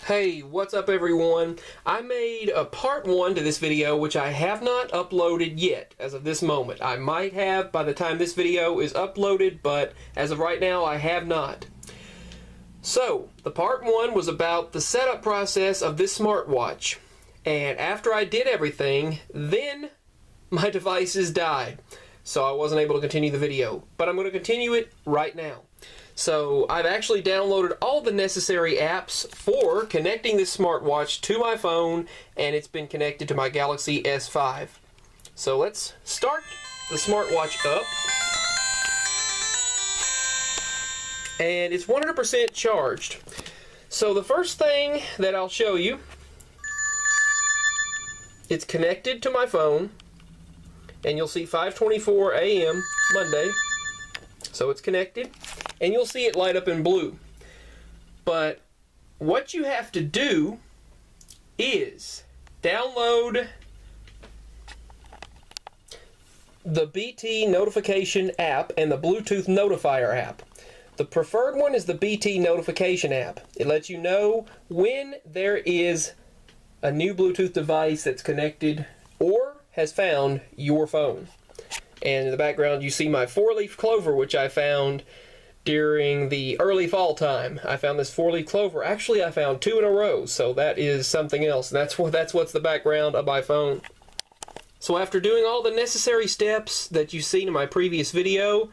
Hey, what's up everyone? I made a part 1 to this video which I have not uploaded yet as of this moment. I might have by the time this video is uploaded, but as of right now I have not. So, the part 1 was about the setup process of this smartwatch. And after I did everything, then my devices died. So I wasn't able to continue the video. But I'm going to continue it right now. So I've actually downloaded all the necessary apps for connecting this smartwatch to my phone, and it's been connected to my Galaxy S5. So let's start the smartwatch up. And it's 100% charged. So the first thing that I'll show you, it's connected to my phone, and you'll see 5:24 a.m. Monday. So it's connected. And you'll see it light up in blue. But what you have to do is download the BT notification app and the Bluetooth notifier app. The preferred one is the BT notification app. It lets you know when there is a new Bluetooth device that's connected or has found your phone. And in the background you see my 4-leaf clover, which I found during the early fall time. I found this 4-leaf clover. Actually, I found 2 in a row, so that is something else. That's what's the background of my phone. So after doing all the necessary steps that you've seen in my previous video,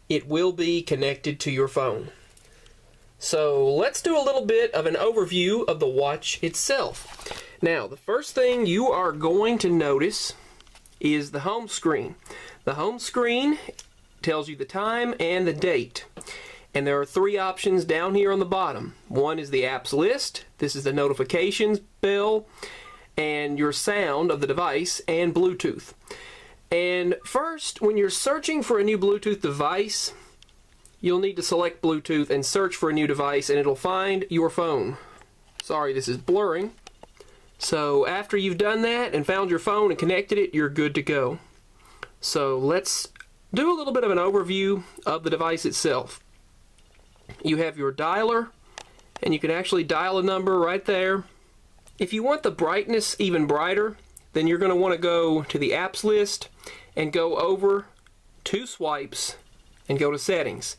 it will be connected to your phone. So let's do a little bit of an overview of the watch itself. Now, the first thing you are going to notice is the home screen. The home screen tells you the time and the date. And there are 3 options down here on the bottom. One is the apps list, this is the notifications bell, and your sound of the device, and Bluetooth. And first, when you're searching for a new Bluetooth device, you'll need to select Bluetooth and search for a new device, and it'll find your phone. Sorry, this is blurring. So after you've done that and found your phone and connected it, you're good to go. So let's do a little bit of an overview of the device itself. You have your dialer, and you can actually dial a number right there. If you want the brightness even brighter, then you're going to want to go to the apps list and go over 2 swipes and go to settings.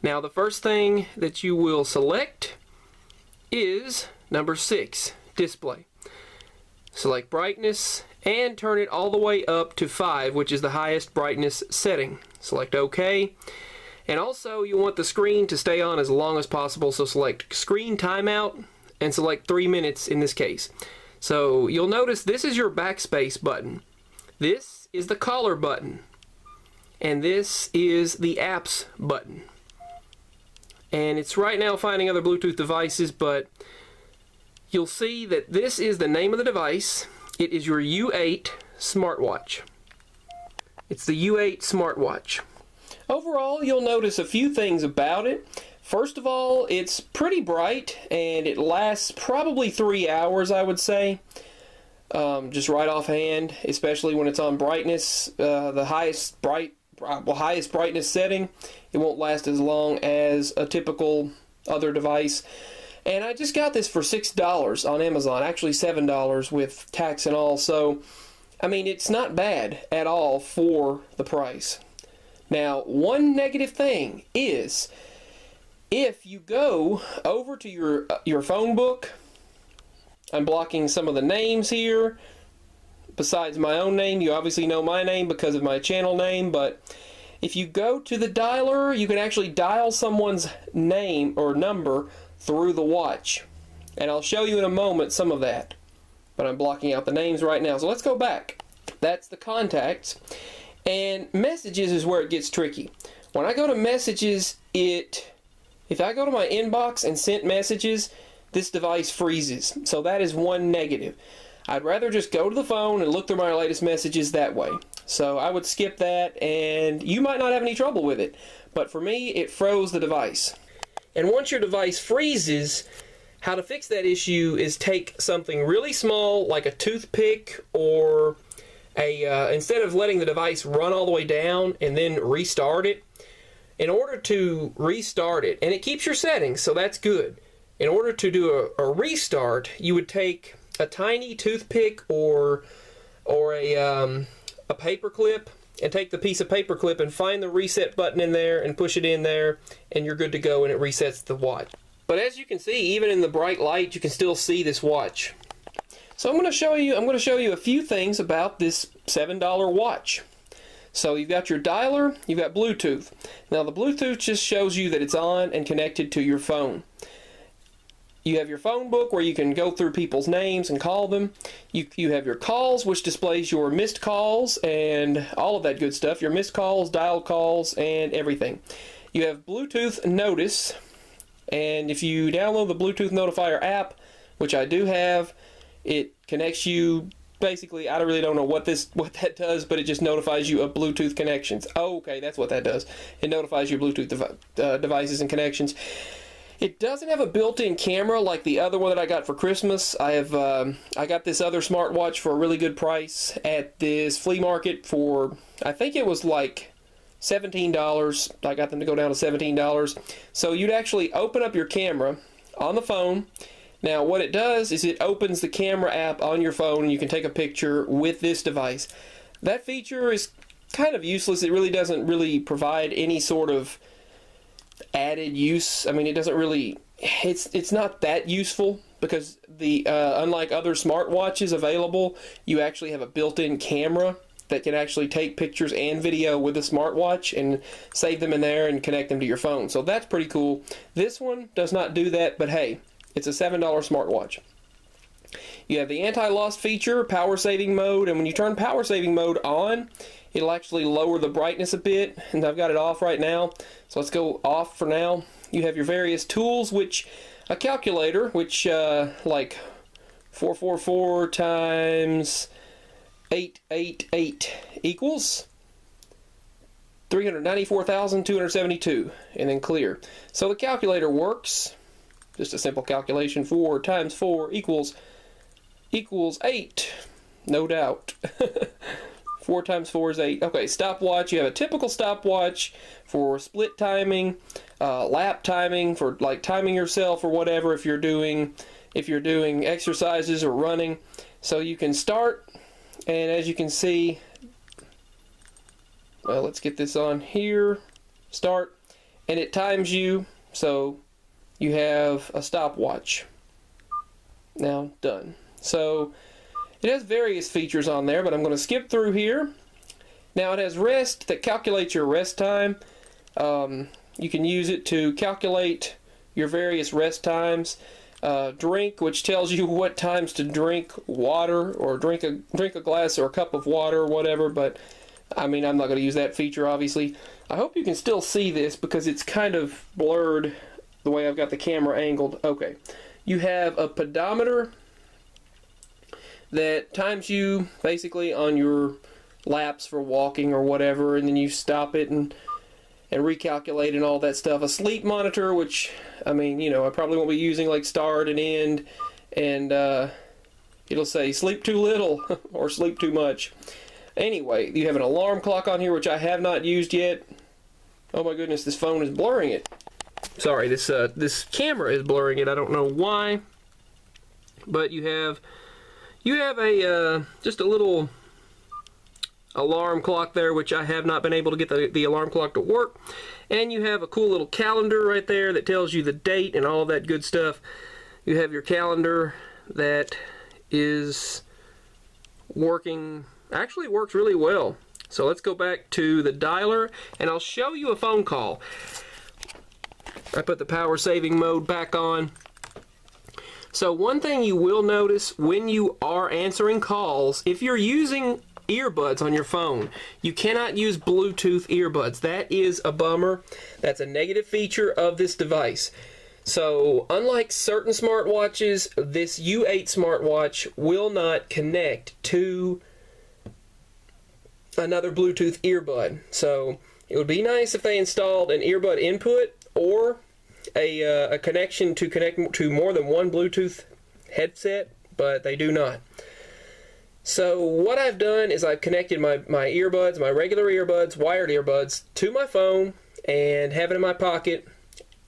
Now the first thing that you will select is number 6, display. Select brightness and turn it all the way up to 5, which is the highest brightness setting. Select OK. And also you want the screen to stay on as long as possible, so select screen timeout and select 3 minutes in this case. So you'll notice this is your backspace button. This is the caller button. And this is the apps button. And it's right now finding other Bluetooth devices, but you'll see that this is the name of the device. It is your U8 smartwatch. It's the U8 smartwatch. Overall, you'll notice a few things about it. First of all, it's pretty bright, and it lasts probably 3 hours, I would say. Just right offhand, especially when it's on brightness, the highest brightness setting. It won't last as long as a typical other device. And I just got this for $6 on Amazon, actually $7 with tax and all, so I mean it's not bad at all for the price. Now, one negative thing is if you go over to your phone book, I'm blocking some of the names here besides my own name. You obviously know my name because of my channel name, but if you go to the dialer, you can actually dial someone's name or number through the watch. And I'll show you in a moment some of that. But I'm blocking out the names right now. So let's go back. That's the contacts. And messages is where it gets tricky. When I go to messages, if I go to my inbox and sent messages, this device freezes. So that is one negative. I'd rather just go to the phone and look through my latest messages that way. So I would skip that, and you might not have any trouble with it. But for me, it froze the device. And once your device freezes, how to fix that issue is take something really small like a toothpick or instead of letting the device run all the way down and then restart it, in order to restart it, and it keeps your settings, so that's good, in order to do a restart, you would take a tiny toothpick or a paper clip, and take the piece of paper clip and find the reset button in there and push it in there, and you're good to go, and it resets the watch. But as you can see, even in the bright light, you can still see this watch. So I'm going to show you a few things about this $7 watch. So you've got your dialer, you've got Bluetooth. Now the Bluetooth just shows you that it's on and connected to your phone. You have your phone book where you can go through people's names and call them. You have your calls, which displays your missed calls and all of that good stuff. Your missed calls, dialed calls, and everything. You have Bluetooth Notice, and if you download the Bluetooth Notifier app, which I do have, it connects you. Basically, I really don't know what that does, but it just notifies you of Bluetooth connections. Oh, okay, that's what that does. It notifies you Bluetooth devices and connections. It doesn't have a built-in camera like the other one that I got for Christmas. I got this other smartwatch for a really good price at this flea market for, I think it was like $17. I got them to go down to $17. So you'd actually open up your camera on the phone. Now what it does is it opens the camera app on your phone and you can take a picture with this device. That feature is kind of useless. It really doesn't really provide any sort of added use. I mean, it doesn't really, it's not that useful because the unlike other smartwatches available, you actually have a built-in camera that can actually take pictures and video with the smartwatch and save them in there and connect them to your phone. So that's pretty cool. This one does not do that, but hey, it's a $7 smartwatch. You have the anti-loss feature, power saving mode, and when you turn power saving mode on, it'll actually lower the brightness a bit, and I've got it off right now, so let's go off for now. You have your various tools, which a calculator, which like 444 times 888 equals 394,272, and then clear. So the calculator works. Just a simple calculation. 4 times 4 equals 8, no doubt. 4 times 4 is 8. Okay, stopwatch. You have a typical stopwatch for split timing, lap timing for like timing yourself or whatever if you're doing exercises or running. So you can start, and as you can see, well, let's get this on here. Start, and it times you. So you have a stopwatch. Now done. So it has various features on there, but I'm going to skip through here. Now it has rest that calculates your rest time. You can use it to calculate your various rest times. Drink, which tells you what times to drink water or drink a glass or a cup of water or whatever, but I mean, I'm not going to use that feature, obviously. I hope you can still see this because it's kind of blurred the way I've got the camera angled. Okay, you have a pedometer that times you basically on your laps for walking or whatever, and then you stop it and recalculate and all that stuff. A sleep monitor, which, I mean, you know, I probably won't be using, like start and end, and it'll say sleep too little or sleep too much. Anyway, you have an alarm clock on here, which I have not used yet. Oh my goodness, this phone is blurring it. Sorry, this camera is blurring it. I don't know why, but you have a just a little alarm clock there, which I have not been able to get the alarm clock to work. And you have a cool little calendar right there that tells you the date and all that good stuff. You have your calendar that is working, actually works really well. So let's go back to the dialer and I'll show you a phone call. I put the power saving mode back on. So one thing you will notice when you are answering calls, if you're using earbuds on your phone, you cannot use Bluetooth earbuds. That is a bummer. That's a negative feature of this device. So unlike certain smartwatches, this U8 smartwatch will not connect to another Bluetooth earbud. So it would be nice if they installed an earbud input or a connection to connect to more than one Bluetooth headset, but they do not. So what I've done is I've connected my earbuds, my regular earbuds, wired earbuds, to my phone and have it in my pocket,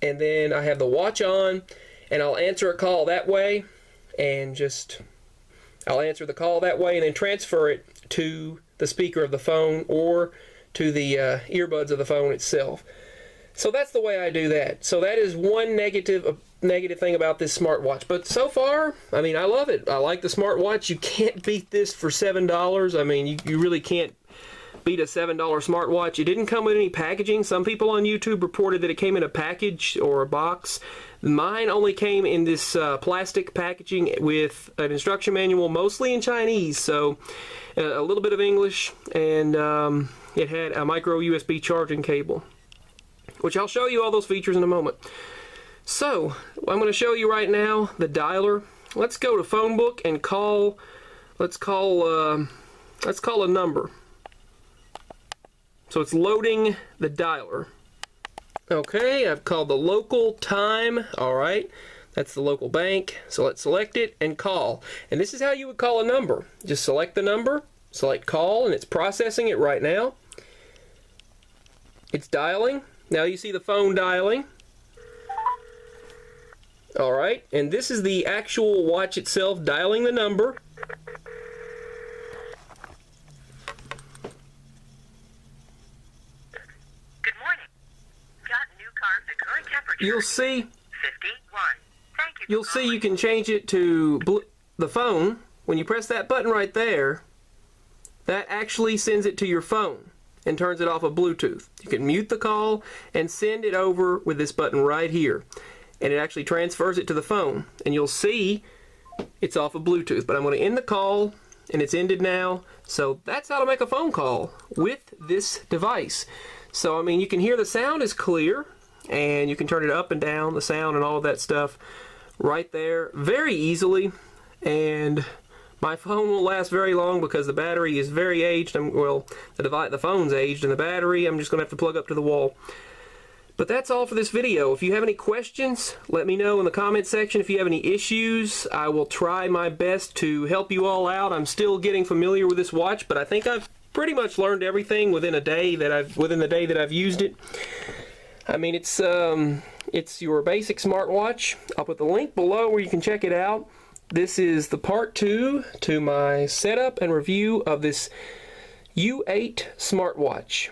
and then I have the watch on, and I'll answer a call that way, and I'll answer the call that way and then transfer it to the speaker of the phone or to the earbuds of the phone itself. So that's the way I do that. So that is one negative thing about this smartwatch. But so far, I mean, I love it. I like the smartwatch. You can't beat this for $7. I mean, you really can't beat a $7 smartwatch. It didn't come with any packaging. Some people on YouTube reported that it came in a package or a box. Mine only came in this plastic packaging with an instruction manual, mostly in Chinese, so a little bit of English, and it had a micro USB charging cable, which I'll show you all those features in a moment. So I'm going to show you right now the dialer. Let's go to phone book and call. Let's call a number. So it's loading the dialer. Okay, I've called the local time. Alright, that's the local bank. So let's select it and call. And this is how you would call a number. Just select the number, select call, and it's processing it right now. It's dialing. Now you see the phone dialing. Alright, and this is the actual watch itself dialing the number. You'll see 51. Thank you. You'll see you can change it to the phone. When you press that button right there, that actually sends it to your phone and turns it off of Bluetooth. You can mute the call and send it over with this button right here. And it actually transfers it to the phone. And you'll see it's off of Bluetooth. But I'm going to end the call, and it's ended now. So that's how to make a phone call with this device. So, I mean, you can hear the sound is clear. And you can turn it up and down, the sound and all of that stuff right there very easily. And my phone won't last very long because the battery is very aged. Well, the phone's aged, and the battery I'm just going to have to plug up to the wall. But that's all for this video. If you have any questions, let me know in the comment section. If you have any issues, I will try my best to help you all out. I'm still getting familiar with this watch, but I think I've pretty much learned everything within the day that I've used it. I mean, it's your basic smartwatch. I'll put the link below where you can check it out. This is the part 2 to my setup and review of this U8 smartwatch.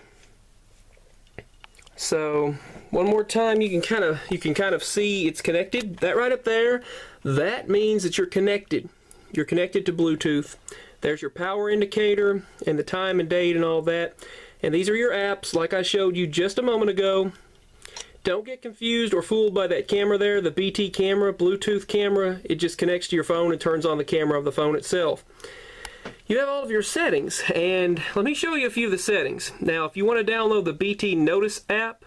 So one more time, you can kind of see it's connected. That right up there, that means that you're connected. You're connected to Bluetooth. There's your power indicator and the time and date and all that. And these are your apps, like I showed you just a moment ago. Don't get confused or fooled by that camera there, the BT camera, Bluetooth camera. It just connects to your phone and turns on the camera of the phone itself. You have all of your settings, and let me show you a few of the settings. Now, if you want to download the BT Notice app,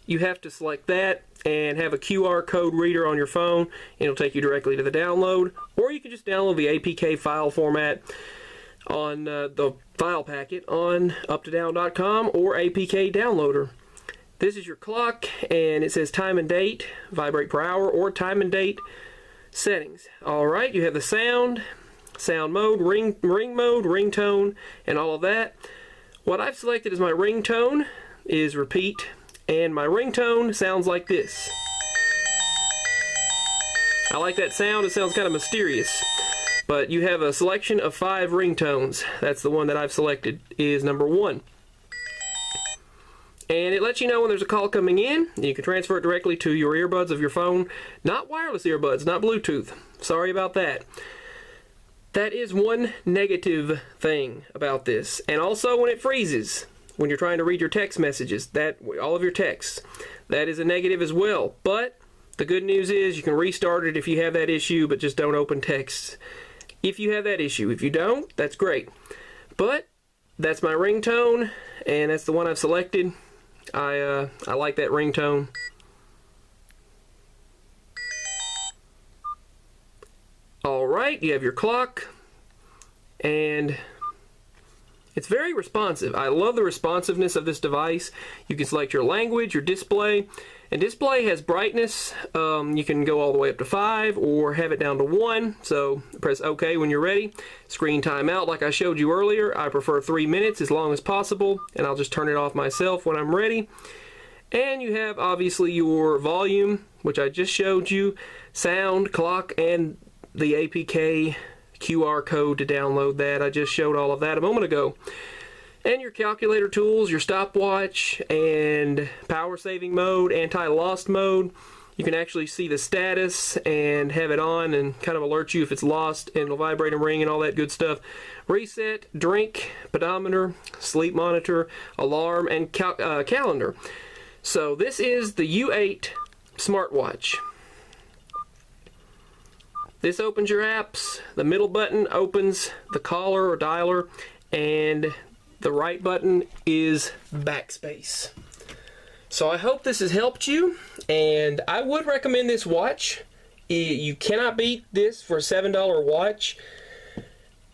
you have to select that and have a QR code reader on your phone, and it'll take you directly to the download. Or you can just download the APK file format on the file packet on uptodown.com or APK downloader. This is your clock, and it says time and date, vibrate per hour, or time and date settings. Alright, you have the sound mode, ring mode, ringtone, and all of that. What I've selected as my ringtone is repeat, and my ringtone sounds like this. I like that sound. It sounds kind of mysterious. But you have a selection of 5 ringtones. That's the one that I've selected, is number 1. And it lets you know when there's a call coming in. You can transfer it directly to your earbuds of your phone. Not wireless earbuds, not Bluetooth. Sorry about that. That is one negative thing about this. And also when it freezes, when you're trying to read your text messages, all of your texts, that is a negative as well. But the good news is you can restart it if you have that issue, but just don't open texts if you have that issue. If you don't, that's great. But that's my ringtone, and that's the one I've selected. I like that ringtone. Alright, you have your clock, and it's very responsive. I love the responsiveness of this device. You can select your language, your display, and display has brightness. You can go all the way up to 5 or have it down to 1, so press OK when you're ready. Screen timeout, like I showed you earlier, I prefer 3 minutes as long as possible, and I'll just turn it off myself when I'm ready. And you have obviously your volume, which I just showed you, sound, clock, and the APK QR code to download that. I just showed all of that a moment ago. And your calculator tools, your stopwatch, and power saving mode, anti-lost mode. You can actually see the status and have it on and kind of alert you if it's lost, and it'll vibrate and ring and all that good stuff. Reset, drink, pedometer, sleep monitor, alarm, and calendar. So this is the U8 smartwatch. This opens your apps. The middle button opens the caller or dialer, and the right button is backspace. So I hope this has helped you, and I would recommend this watch. You cannot beat this for a $7 watch.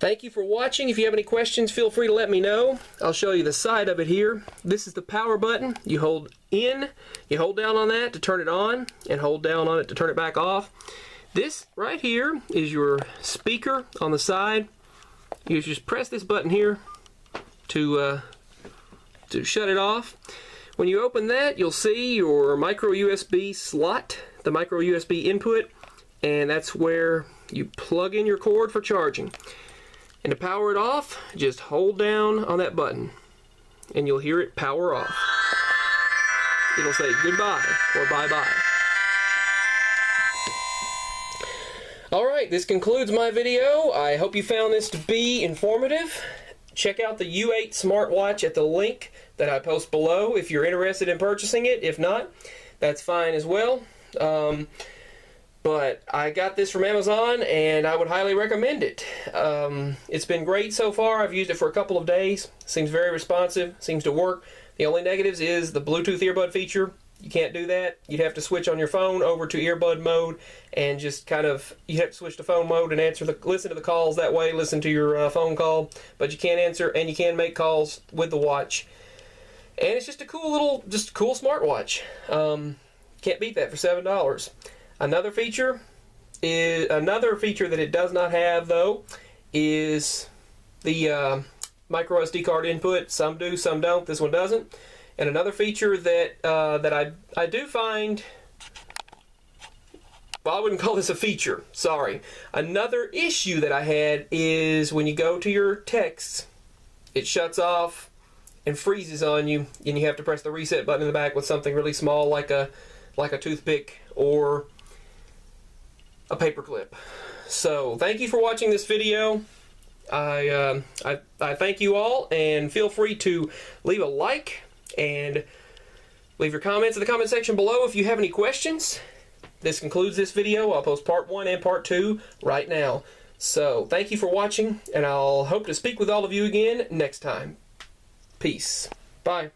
Thank you for watching. If you have any questions, feel free to let me know. I'll show you the side of it here. This is the power button. You hold in, you hold down on that to turn it on, and hold down on it to turn it back off. This right here is your speaker on the side. You just press this button here to shut it off. When you open that, you'll see your micro USB slot, the micro USB input, and that's where you plug in your cord for charging. And to power it off, just hold down on that button and you'll hear it power off. It'll say goodbye or bye-bye. Alright, this concludes my video. I hope you found this to be informative. Check out the U8 smartwatch at the link that I post below if you're interested in purchasing it. If not, that's fine as well. But I got this from Amazon and I would highly recommend it. It's been great so far. I've used it for a couple of days. Seems very responsive, seems to work. The only negatives is the Bluetooth earbud feature. You can't do that. You'd have to switch on your phone over to earbud mode and just kind of, you have to switch to phone mode and listen to the calls that way, listen to your phone call, but you can't answer and you can make calls with the watch. And it's just a cool smartwatch. Can't beat that for $7. Another feature that it does not have though is the micro SD card input. Some do, some don't. This one doesn't. And another feature that I do find, well, I wouldn't call this a feature, sorry. Another issue that I had is when you go to your texts, it shuts off and freezes on you, and you have to press the reset button in the back with something really small like a toothpick or a paperclip. So thank you for watching this video. I thank you all, and feel free to leave a like and leave your comments in the comment section below if you have any questions. This concludes this video. I'll post part 1 and part 2 right now. So thank you for watching, and I'll hope to speak with all of you again next time. Peace. Bye.